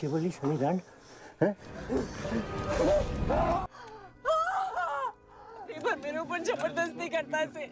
केवल ही शनिदान है। मेरे ऊपर जबरदस्ती करता है।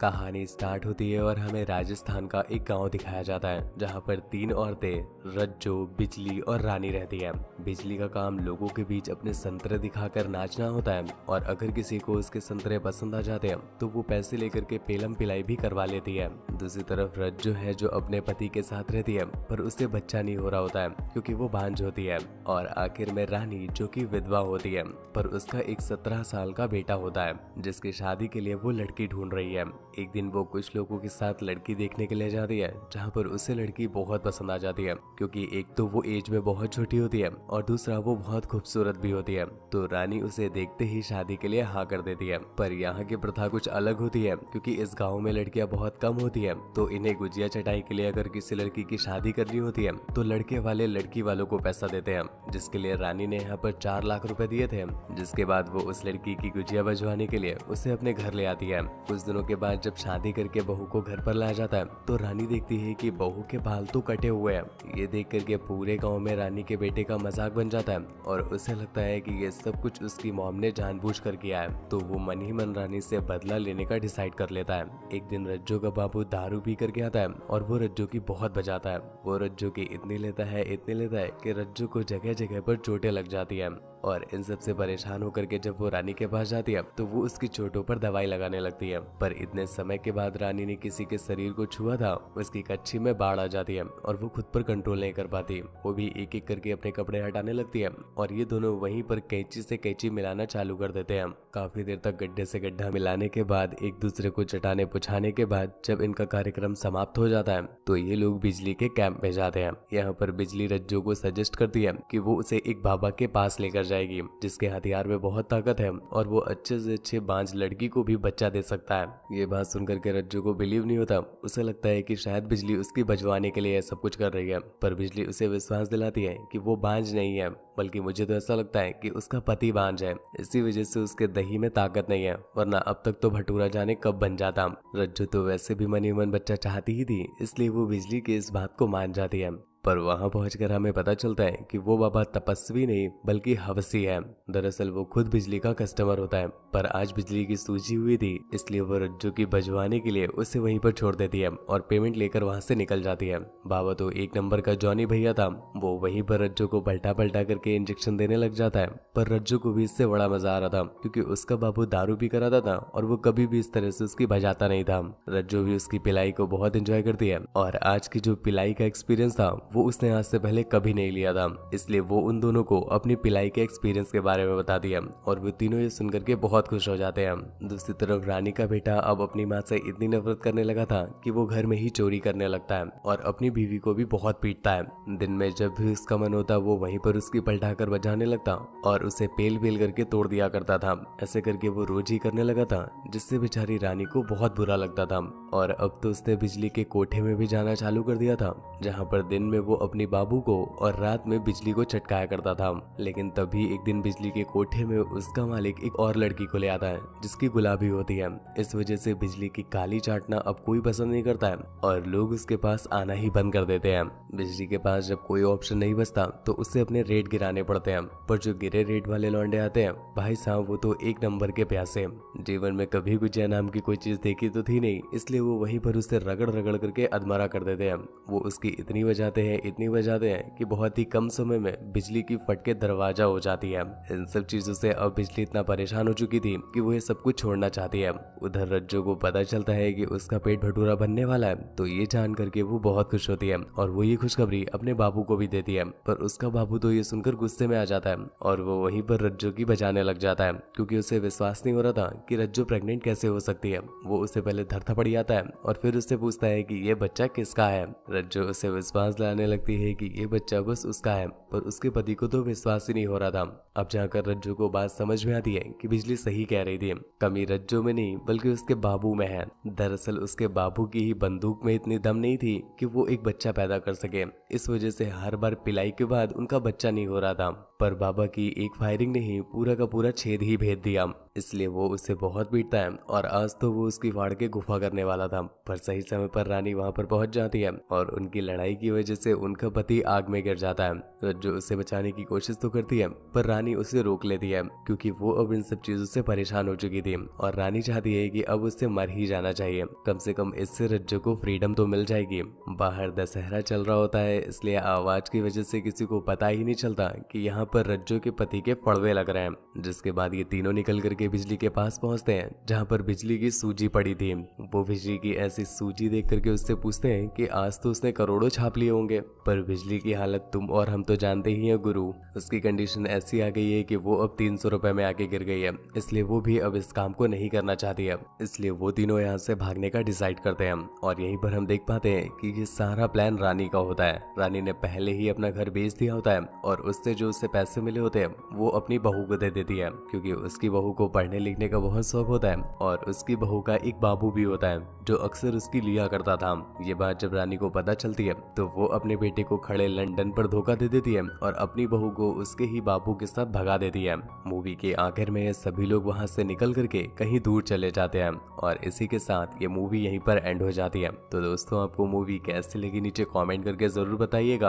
कहानी स्टार्ट होती है और हमें राजस्थान का एक गांव दिखाया जाता है जहां पर 3 औरतें रज्जो, बिजली और रानी रहती है। बिजली का काम लोगों के बीच अपने संतरे दिखाकर नाचना होता है और अगर किसी को उसके संतरे पसंद आ जाते हैं तो वो पैसे लेकर के पेलम पिलाई भी करवा लेती है। दूसरी तरफ रज्जो है जो अपने पति के साथ रहती है पर उससे बच्चा नहीं हो रहा होता है क्योंकि वो बांझ होती है। और आखिर में रानी जो कि विधवा होती है पर उसका एक 17 साल का बेटा होता है जिसकी शादी के लिए वो लड़की ढूंढ रही है। एक दिन वो कुछ लोगों के साथ लड़की देखने के लिए जाती है जहाँ पर उसे लड़की बहुत पसंद आ जाती है क्योंकि एक तो वो एज में बहुत छोटी होती है और दूसरा वो बहुत खूबसूरत भी होती है। तो रानी उसे देखते ही शादी के लिए हाँ कर देती है। पर यहाँ की प्रथा कुछ अलग होती है क्योंकि इस गाँव में लड़कियाँ बहुत कम होती है। तो इन्हें गुजिया चटाई के लिए अगर किसी लड़की की शादी करनी होती है तो लड़के वाले लड़की वालों को पैसा देते हैं, जिसके लिए रानी ने यहाँ पर 4 लाख रुपए दिए थे। जिसके बाद वो उस लड़की की गुजिया बजवाने के लिए उसे अपने घर ले आती है। कुछ दिनों के बाद जब शादी करके बहू को घर पर लाया जाता है तो रानी देखती है कि बहू के बाल तो कटे हुए हैं। ये देख करके पूरे गांव में रानी के बेटे का मजाक बन जाता है और उसे लगता है कि ये सब कुछ उसकी मॉम ने जानबूझकर किया है। तो वो मन ही मन रानी से बदला लेने का डिसाइड कर लेता है। एक दिन रज्जो का बाबू दारू पी करके आता है और वो रज्जो की बहुत बजाता है। वो रज्जो की इतनी लेता है कि रज्जो को जगह जगह पर चोटें लग जाती है। और इन सब से परेशान होकर के जब वो रानी के पास जाती है तो वो उसकी चोटों पर दवाई लगाने लगती है। पर इतने समय के बाद रानी ने किसी के शरीर को छुआ था, उसकी कच्छी में बाढ़ आ जाती है और वो खुद पर कंट्रोल नहीं कर पाती। वो भी एक एक करके अपने कपड़े हटाने लगती है और ये दोनों वहीं पर कैंची से कैंची मिलाना चालू कर देते हैं। काफी देर तक गड्ढे से गड्ढा मिलाने के बाद एक दूसरे को चटाने पुछाने के बाद जब इनका कार्यक्रम समाप्त हो जाता है तो ये लोग बिजली के कैंप में जाते हैं। यहाँ पर बिजली रज्जो को सजेस्ट करती है कि वो उसे एक बाबा के पास लेकर जाएगी जिसके हथियार में बहुत ताकत है और वो अच्छे से अच्छे बांझ लड़की को भी बच्चा दे सकता है। ये बात सुनकर के रज्जो को बिलीव नहीं होता। उसे लगता है कि शायद बिजली उसकी बचवाने के लिए सब कुछ कर रही है, पर बिजली उसे विश्वास दिलाती है कि वो बांझ नहीं है, बल्कि मुझे तो ऐसा लगता है कि उसका पति बांझ है, इसी वजह से उसके दही में ताकत नहीं है, वरना अब तक तो भटूरा जाने कब बन जाता। रज्जो तो वैसे भी मन ही मन बच्चा चाहती ही थी, इसलिए वो बिजली की इस बात को मान जाती है। पर वहां पहुंचकर हमें पता चलता है कि वो बाबा तपस्वी नहीं बल्कि हवसी है। दरअसल वो खुद बिजली का कस्टमर होता है, पर आज बिजली की सूजी हुई थी इसलिए वो रज्जो की बजवाने के लिए उसे वहीं पर छोड़ देती है और पेमेंट लेकर वहां से निकल जाती है। बाबा तो एक नंबर का जॉनी भैया था, वो वहीं पर रज्जो को पलटा पलटा करके इंजेक्शन देने लग जाता है। पर रज्जो को भी इससे बड़ा मजा आ रहा था क्योंकि उसका बाबू दारू पी कर आता था और वो कभी भी इस तरह से उसकी बजाता नहीं था। रज्जो भी उसकी पिलाई को बहुत एंजॉय करती है और आज की जो पिलाई का एक्सपीरियंस था वो उसने आज से पहले कभी नहीं लिया था, इसलिए वो उन दोनों को अपनी पिलाई के एक्सपीरियंस के बारे में बताती है और वो तीनों ये सुनकर के बहुत खुश हो जाते हैं। दूसरी तरफ रानी का बेटा अब अपनी माँ से इतनी नफरत करने लगा था कि वो घर में ही चोरी करने लगता है और अपनी बीवी को भी बहुत पीटता है। दिन में जब भी उसका मन होता वो वहीं पर उसकी पलटा कर बजाने लगता और उसे पेल पेल करके तोड़ दिया करता था। ऐसे करके वो रोज ही करने लगा था जिससे बेचारी रानी को बहुत बुरा लगता था। और अब तो उसने बिजली के कोठे में भी जाना चालू कर दिया था जहाँ पर दिन में वो अपनी बाबू को और रात में बिजली को चटकाया करता था। लेकिन तभी एक दिन बिजली के कोठे में उसका मालिक एक और लड़की को ले आता है जिसकी गुलाबी होती है। इस वजह से बिजली की काली चाटना अब कोई पसंद नहीं करता है और लोग उसके पास आना ही बंद कर देते हैं। बिजली के पास जब कोई ऑप्शन नहीं बचता तो उसे अपने रेट गिराने पड़ते हैं, पर जो गिरे रेट वाले लौंडे आते हैं भाई साहब वो तो एक नंबर के प्यासे। जीवन में कभी गुजिया नाम की कोई चीज देखी तो थी नहीं, इसलिए वो वहीं पर उसे रगड़ रगड़ करके अधमरा कर देते हैं। वो उसकी इतनी बजाते हैं कि बहुत ही कम समय में बिजली की फट के दरवाजा हो जाती है। इन सब चीजों से अब बिजली इतना परेशान हो चुकी थी कि वो ये सब कुछ छोड़ना चाहती है। उधर रज्जो को पता चलता है कि उसका पेट भटूरा बनने वाला है, तो ये जान करके वो बहुत खुश होती है और वो ये खुशखबरी अपने बाबू को भी देती है। पर उसका बाबू तो ये सुनकर गुस्से में आ जाता है और वो वहीं पर रज्जो की बजाने लग जाता है क्योंकि उसे विश्वास नहीं हो रहा था कि रज्जो प्रेग्नेंट कैसे हो सकती है। वो उसे पहले धरथपड़ी आता है और फिर उससे पूछता है कि ये बच्चा किसका है। रज्जो उसे विश्वास दिलाने लगती है कि ये बच्चा बस उसका है, पर उसके पति को तो विश्वास ही नहीं हो रहा था। अब जाकर रज्जो को बात समझ में आती है कि बिजली सही कह रही थी, कमी रज्जो में नहीं बल्कि उसके बाबू में है। दरअसल उसके बाबू की ही बंदूक में इतनी दम नहीं थी कि वो एक बच्चा पैदा कर सके, इस वजह से हर बार पिलाई के बाद उनका बच्चा नहीं हो रहा था। पर बाबा की एक फायरिंग ने ही पूरा का पूरा छेद ही भेद दिया, इसलिए वो उसे बहुत पीटता है और आज तो वो उसकी फाड़ के गुफा करने वाला था। पर सही समय पर रानी वहां पर पहुंच जाती है और उनकी लड़ाई की वजह से उनका पति आग में गिर जाता है। रज्जो उसे बचाने की कोशिश तो करती है पर रानी उसे रोक लेती है क्योंकि वो अब इन सब चीजों से परेशान हो चुकी थी और रानी चाहती है कि अब उससे मर ही जाना चाहिए, कम से कम इससे रज्जो को फ्रीडम तो मिल जाएगी। बाहर दशहरा चल रहा होता है, इसलिए आवाज की वजह से किसी को पता ही नहीं चलता कि यहाँ पर रज्जो के पति के फड़वे लग रहे हैं। जिसके बाद ये तीनों निकल करके बिजली के पास पहुंचते हैं जहाँ पर बिजली की सूजी पड़ी थी। वो बिजली की ऐसी सूजी देख करके उससे पूछते हैं कि आज तो उसने करोड़ों छाप लिए होंगे, पर बिजली की हालत तुम और हम तो जानते ही हैं गुरु। उसकी कंडीशन ऐसी आ गई है कि वो अब 300 रुपए में आके गिर गई है, इसलिए वो भी अब इस काम को नहीं करना चाहती है। इसलिए वो तीनों यहाँ से भागने का डिसाइड करते हैं और यहीं पर हम देख पाते हैं कि ये सारा प्लान रानी का होता है। रानी ने पहले ही अपना घर बेच दिया होता है और उससे जो उससे पैसे मिले होते हैं वो अपनी बहू को दे देती है क्योंकि उसकी बहू को पढ़ने लिखने का बहुत शौक होता है और उसकी बहू का एक बाबू भी होता है जो अक्सर उसकी लिया करता था। ये बात जब रानी को पता चलती है तो वो अपने बेटे को खड़े लंदन पर धोखा दे देती है और अपनी बहू को उसके ही बाबू के साथ भगा देती है। मूवी के आखिर में सभी लोग वहां से निकल करके कहीं दूर चले जाते हैं और इसी के साथ ये मूवी यहीं पर एंड हो जाती है। तो दोस्तों आपको मूवी कैसी लगी नीचे कमेंट करके जरूर बताइएगा।